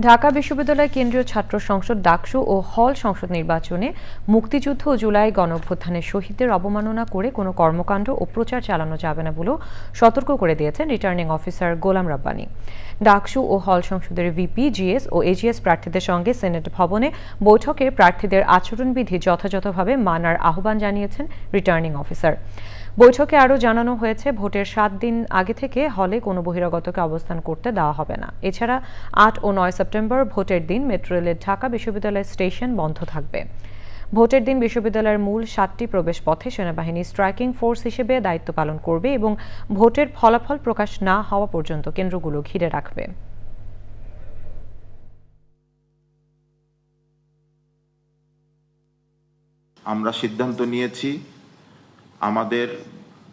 ঢাকা বিশ্ববিদ্যালয় কেন্দ্রীয় ছাত্র সংসদ ডাকসু ও হল সংসদ নির্বাচনে মুক্তিযুদ্ধ ও জুলাই গণঅভ্যুত্থানের শহীদদের অবমাননা করে কোনো কর্মকাণ্ড ও প্রচার চালানো যাবে না বলেও সতর্ক করে দিয়েছেন রিটার্নিং অফিসার গোলাম রাব্বানী। ডাকসু ও হল সংসদের ভিপি, জিএস ও এজিএস প্রার্থীদের সঙ্গে সিনেট ভবনে বৈঠকে প্রার্থীদের আচরণবিধি যথাযথভাবে মানার আহ্বান জানিয়েছেন রিটার্নিং অফিসার। বৈঠকে আরও জানানো হয়েছে, ভোটের 7 দিন আগে থেকে হলে কোনো বহিরাগতকে অবস্থান করতে দেওয়া হবে না। এছাড়া 8 ও 9 সেপ্টেম্বর ভোটের দিন মেট্রো রেলের ঢাকা বিশ্ববিদ্যালয় স্টেশন বন্ধ থাকবে। ভোটের দিন বিশ্ববিদ্যালয়ের মূল 7টি প্রবেশ পথে সেনাবাহিনী স্ট্রাইকিং ফোর্স হিসেবে দায়িত্ব পালন করবে এবং ভোটের ফলাফল প্রকাশ না হওয়া পর্যন্ত কেন্দ্রগুলো ঘিরে রাখবে। আমরা সিদ্ধান্ত নিয়েছি আমাদের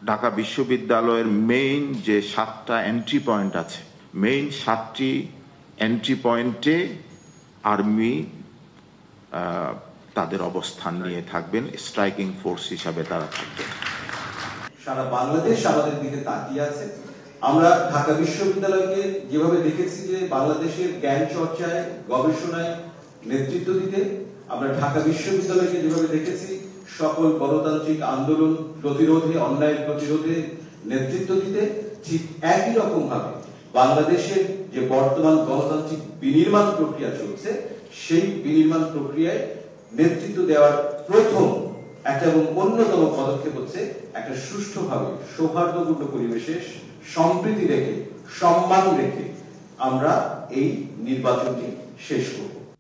ঢাকা বিশ্ববিদ্যালয়ের মেইন যে 7টা এন্ট্রি পয়েন্ট আছে, মেইন 7টি এন্ট্রি পয়েন্টে আর্মি তাদের অবস্থান নিয়ে থাকবেন, স্ট্রাইকিং ফোর্স হিসাবে তারা থাকবেন। সারা বাংলাদেশ আমাদের দিকে তাকিয়ে আছে। আমরা ঢাকা বিশ্ববিদ্যালয়কে যেভাবে দেখেছি যে বাংলাদেশের জ্ঞান চর্চায়, গবেষণায় নেতৃত্ব দিতে, আমরা ঢাকা বিশ্ববিদ্যালয়কে যেভাবে দেখেছি সকল গণতান্ত্রিক আন্দোলন প্রতিরোধে, অন্যায় প্রতিরোধে নেতৃত্ব দিতে, ঠিক একই রকম ভাবে বাংলাদেশের যে বর্তমান গণতান্ত্রিক বিনির্মাণ প্রক্রিয়া চলছে, সেই বিনির্মাণ প্রক্রিয়ায় নেতৃত্ব দেওয়ার প্রথম একটা এবং অন্যতম পদক্ষেপ হচ্ছে একটা সুষ্ঠুভাবে সৌহার্দ্যপূর্ণ পরিবেশে সম্প্রীতি রেখে, সম্মান রেখে আমরা এই নির্বাচনটি শেষ করব।